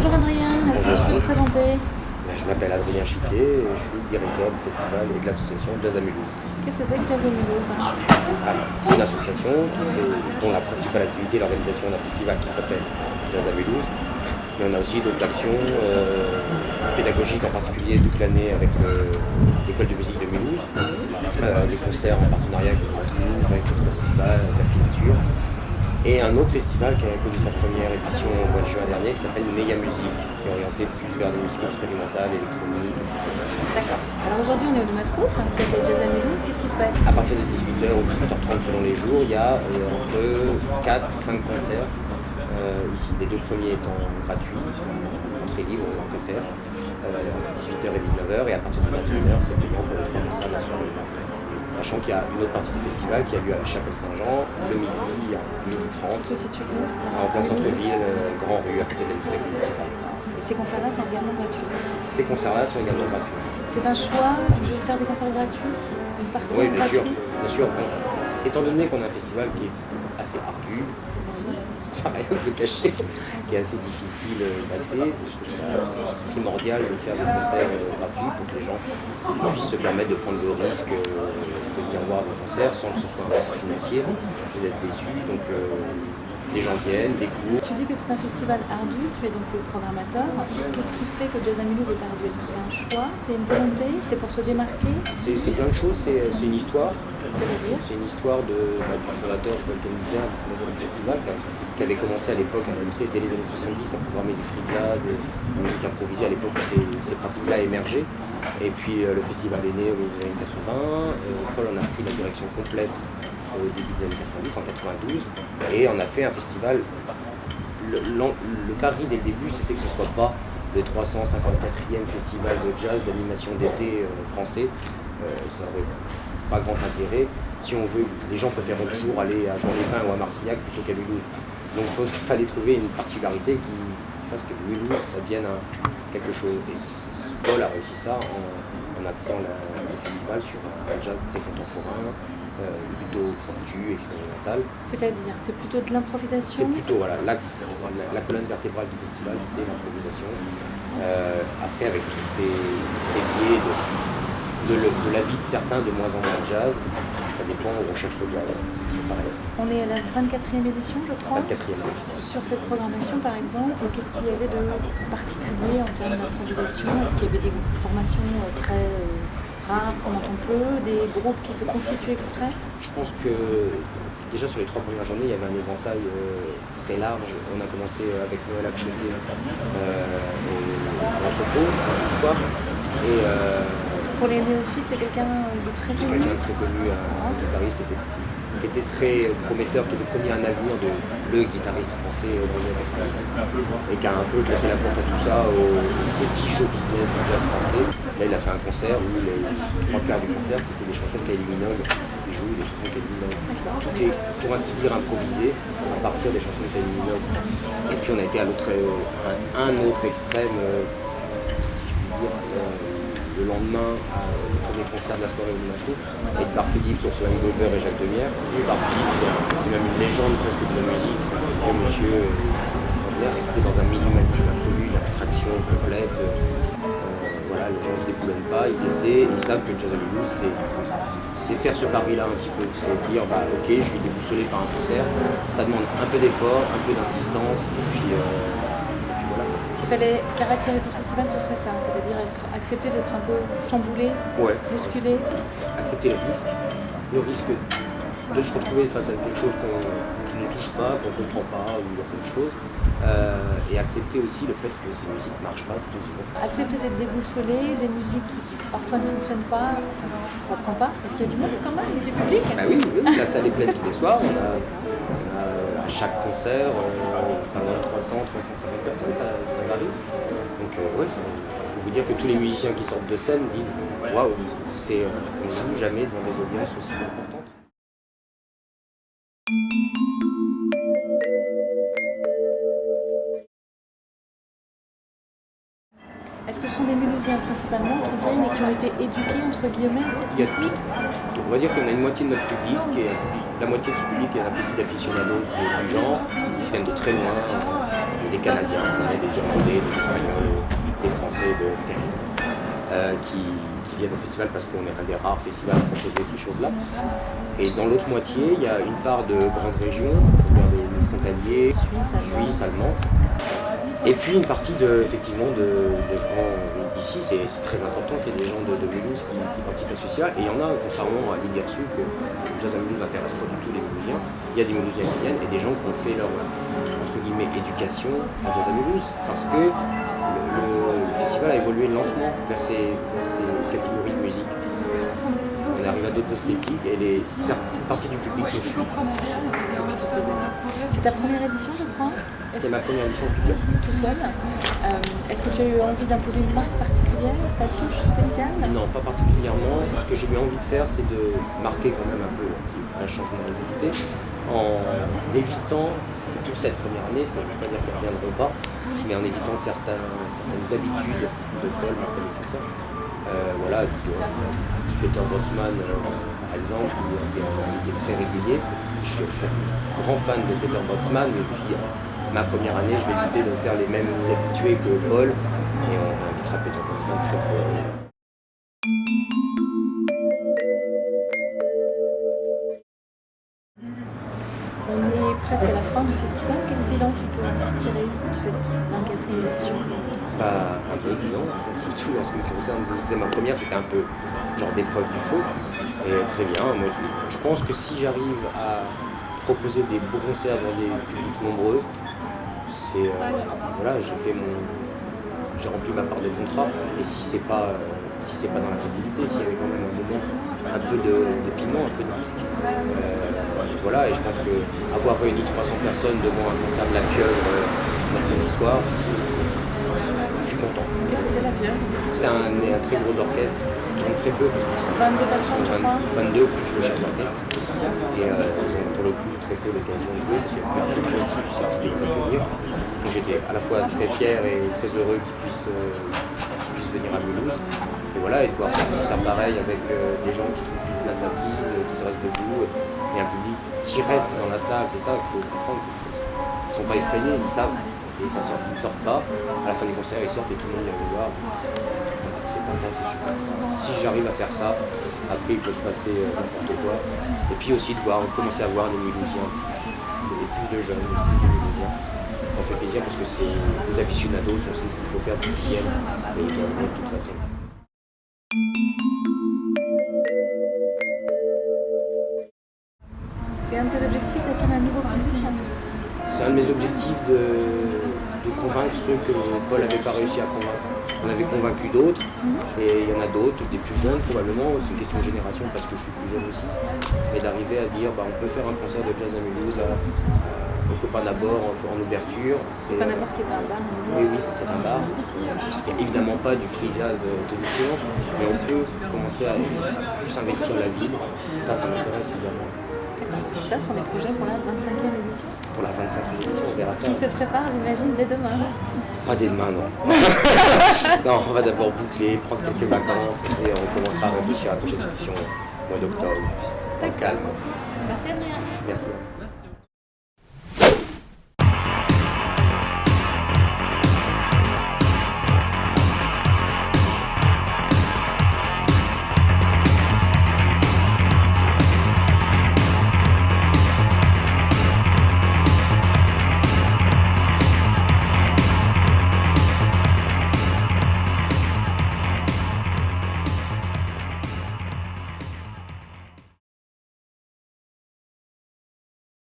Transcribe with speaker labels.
Speaker 1: Bonjour Adrien, est-ce que tu peux te présenter?
Speaker 2: Je m'appelle Adrien Chiquet et je suis directeur du festival et de l'association Jazz à Mulhouse.
Speaker 1: Qu'est-ce que c'est que Jazz à Mulhouse?
Speaker 2: Alors, c'est une association dont la principale activité est l'organisation d'un festival qui s'appelle Jazz à Mulhouse. Mais on a aussi d'autres actions pédagogiques, en particulier toute l'année avec l'école de musique de Mulhouse, des concerts en partenariat avec le Toulouse, avec l'Espace Festival, avec la Filature. Et un autre festival qui a connu sa première édition au mois de juin dernier, qui s'appelle Méga Musique, qui est orienté plus vers des musiques expérimentales, électroniques, etc.
Speaker 1: D'accord. Alors aujourd'hui on est au Domatrouf, vous faites Jazz à Mulhouse, qu'est-ce qui se passe?
Speaker 2: À partir de 18h ou 18h30 selon les jours, il y a entre 4 et 5 concerts. Ici, les deux premiers étant gratuits, entrée libre, on préfère, 18h et 19h, et à partir de 21h, c'est payant pour les trois concerts de la soirée. Sachant qu'il y a une autre partie du festival qui a lieu à la Chapelle Saint-Jean, le midi, à 12h30.
Speaker 1: Ça se situe où?
Speaker 2: En plein centre-ville, Grand Rue, à côté de la bibliothèque municipale.
Speaker 1: Et ces concerts-là sont également gratuits?
Speaker 2: Ces concerts-là sont également gratuits.
Speaker 1: C'est un choix de faire des concerts gratuits? Une partie
Speaker 2: Oui, bien sûr.
Speaker 1: gratuite?
Speaker 2: Bien sûr. Étant donné qu'on a un festival qui est assez ardu, ça n'a rien de le cacher, qui est assez difficile d'accès, je trouve ça primordial de faire des concerts gratuits pour que les gens puissent se permettre de prendre le risque de venir voir des concerts sans que ce soit un risque financier et d'être déçus. Donc les gens viennent, découvrent.
Speaker 1: Tu dis que c'est un festival ardu, tu es donc le programmateur. Qu'est-ce qui fait que Jazz à Mulhouse est ardu? Est-ce que c'est un choix? C'est une volonté? C'est pour se démarquer?
Speaker 2: C'est plein de choses, c'est une histoire.
Speaker 1: C'est-à-dire?
Speaker 2: C'est une histoire du fondateur, Paul Kennedy, du fondateur du festival, qui avait commencé à l'époque à l'AMC dès les années 70 à programmer du free jazz et de la musique improvisée à l'époque où ces pratiques-là émergeaient. Et puis le festival est né au milieu des années 80. Paul en a pris la direction complète au début des années 90, en 92, et on a fait un festival. Le pari dès le début, c'était que ce ne soit pas le 354e festival de jazz d'animation d'été français. Ça n'aurait pas grand intérêt. Si on veut, les gens préféreront toujours aller à Jean-les-Pins ou à Marcillac plutôt qu'à Mulhouse. Donc il fallait trouver une particularité qui fasse que Mulhouse, ça devienne quelque chose. Et Paul a réussi ça en axant le festival sur un jazz très contemporain, plutôt pointu, expérimental.
Speaker 1: C'est-à-dire, c'est plutôt de l'improvisation?
Speaker 2: C'est plutôt, voilà, l'axe, la colonne vertébrale du festival, c'est l'improvisation. Après, avec tous ces biais de la vie de certains, de moins en moins de jazz, ça dépend où on cherche le jazz. C'est toujours pareil.
Speaker 1: On est à la 24e édition, je crois.
Speaker 2: 24e édition.
Speaker 1: Sur cette programmation, par exemple, qu'est-ce qu'il y avait de particulier en termes d'improvisation? Est-ce qu'il y avait des formations très rares qu'on entend peu, des groupes qui se constituent exprès?
Speaker 2: Je pense que déjà sur les 3 premières journées, il y avait un éventail très large. On a commencé avec Noël Acheté à l'entrepôt, l'histoire. Et
Speaker 1: pour les néophytes, c'est quelqu'un de très connu?
Speaker 2: C'est quelqu'un de très connu, un guitariste qui était très prometteur, qui était promis un avenir de le guitariste français au milieu et qui a un peu claqué la porte à tout ça au petit show business du jazz français. Là, il a fait un concert où les 3/4 du concert, c'était des chansons de Kylie Minogue. Il joue des chansons de Kylie Minogue. Tout est, pour ainsi dire, improvisé à partir des chansons de Kylie Minogue. Et puis on a été à un autre extrême, si je puis dire, le lendemain, le premier concert de la soirée au Domatrouf, et par Philippe, Ursula Goldberg et Jacques Demierre. Par Philippe, c'est même une légende presque de la musique, c'est un vieux monsieur extraordinaire, qui était dans un minimalisme absolu, une abstraction complète. Voilà, les gens ne se déboulonnent pas, ils essaient, ils savent que le Jazz à Mulhouse, c'est faire ce pari-là un petit peu. C'est dire, ok, je suis déboussolé par un concert, ça demande un peu d'effort, un peu d'insistance, et puis voilà.
Speaker 1: S'il fallait caractériser le festival, ce serait ça, c'est-à-dire accepter d'être un peu chamboulé, bousculé.
Speaker 2: Accepter le risque de se retrouver face à quelque chose qui ne touche pas, qu'on ne comprend pas, ou plein de choses, et accepter aussi le fait que ces musiques ne marchent pas toujours.
Speaker 1: Accepter d'être déboussolé, des musiques qui parfois ne fonctionnent pas, enfin, ça prend pas. Est-ce qu'il y a du monde quand même, du public?
Speaker 2: Bah oui, la salle est pleine tous les soirs. On a à chaque concert pas loin de 300-350 personnes, ça varie. Donc ouais, je peux vous dire que tous les musiciens qui sortent de scène disent waouh, on joue jamais devant des audiences aussi importantes.
Speaker 1: Est-ce que ce sont des Mulhousiens principalement qui viennent et qui ont été éduqués entre guillemets à cette musique?
Speaker 2: On va dire qu'on a une moitié de notre public, la moitié de ce public est un public d'aficionados du genre, qui viennent de très loin, des Canadiens, c'est-à-dire des Irlandais, des Espagnols, des Français de terre, qui viennent au festival parce qu'on est un des rares festivals à proposer ces choses-là. Et dans l'autre moitié, il y a une part de grandes régions, des frontaliers, suisses, allemands. Et puis une partie effectivement de gens d'ici, c'est très important qu'il y ait des gens de Mulhouse qui participent à ce festival. Et il y en a, contrairement à l'idée reçue que le jazz à Mulhouse n'intéresse pas du tout les Mulhousiens. Il y a des Mulhousiens qui viennent et des gens qui ont fait leur entre guillemets éducation à jazz à Mulhouse. Parce que le festival a évolué lentement vers ces catégories de musique. On arrive à d'autres esthétiques et certaines parties du public nous suivent.
Speaker 1: C'est ta première édition, je crois?
Speaker 2: C'est ma première édition tout seul.
Speaker 1: Tout seul. Est-ce que tu as eu envie d'imposer une marque particulière, ta touche spéciale?
Speaker 2: Non, pas particulièrement. Ce que j'ai eu envie de faire, c'est de marquer quand même un peu un changement existé, en évitant, pour cette première année, ça ne veut pas dire qu'ils ne reviendront pas, mais en évitant certaines habitudes de Paul, mon prédécesseur. Voilà, Peter Botsman, par exemple, qui était un invité très régulier. Je suis un grand fan de Peter Botsman, mais je me suis dit, ma première année, je vais éviter de faire les mêmes habitués que Paul, et on invitera Peter Botsman très probablement.
Speaker 1: On est presque à la fin du festival. Quel bilan tu peux tirer de cette 24e édition?
Speaker 2: Un bon bilan, surtout en ce qui me concerne. C'était ma première, c'était un peu genre d'épreuve du feu. Et très bien, moi je pense que si j'arrive à proposer des beaux concerts devant des publics nombreux, c'est voilà, j'ai rempli ma part de contrat. Et si c'est pas dans la facilité, s'il y avait quand même un moment, un peu de piment, un peu de risque. Voilà, et je pense que avoir réuni 300 personnes devant un concert de la Pieuvre mercredi soir, je suis content.
Speaker 1: Qu'est-ce que c'est la Pieuvre?
Speaker 2: C'est un très gros orchestre qui tourne très peu parce qu'ils sont
Speaker 1: 22 personnes, je crois.
Speaker 2: 22 plus le chef d'orchestre. Et ils ont pour le coup très peu l'occasion de jouer parce qu'il y a peu de structures qui sont susceptibles de les accueillir. Donc j'étais à la fois très fier et très heureux qu'ils puissent venir à Mulhouse. Et voilà, et de voir un concert pareil avec des gens qui trouvent plus de place assise, qui se restent debout, et un public qui reste dans la salle. C'est ça qu'il faut comprendre. Ils ne sont pas effrayés, ils savent. Et ils ne sortent pas. À la fin des concerts, ils sortent et tout le monde vient les voir. C'est pas ça, c'est super. Si j'arrive à faire ça, après il peut se passer n'importe quoi. Et puis aussi de commencer à voir des Mulhousiens, plus de jeunes, plus de Mulhousiens. Ça fait plaisir parce que c'est les aficionados, on sait ce qu'il faut faire pour qu'ils viennent. Et ils viendront de toute façon.
Speaker 1: C'est un de tes objectifs d'attirer un nouveau public?
Speaker 2: C'est un de mes objectifs de convaincre ceux que Paul n'avait pas réussi à convaincre. On avait convaincu d'autres, et il y en a d'autres, des plus jeunes probablement, c'est une question de génération parce que je suis plus jeune aussi, mais d'arriver à dire on peut faire un concert de jazz à Mulhouse au Copain d'Abord en ouverture.
Speaker 1: Copain d'Abord qui était un bar.
Speaker 2: Oui, c'était un bar. C'était évidemment pas du free jazz tonifiant, mais on peut commencer à plus investir la ville. Ça m'intéresse évidemment.
Speaker 1: Tout ça, ce sont des projets pour la 25e édition?
Speaker 2: Pour la 25e édition, on verra ça.
Speaker 1: Qui se prépare, j'imagine, dès demain?
Speaker 2: Pas dès demain, non. Non, on va d'abord boucler, prendre quelques vacances et on commencera à réfléchir à la prochaine édition au mois d'octobre. Calme.
Speaker 1: Merci Adrien.
Speaker 2: Merci.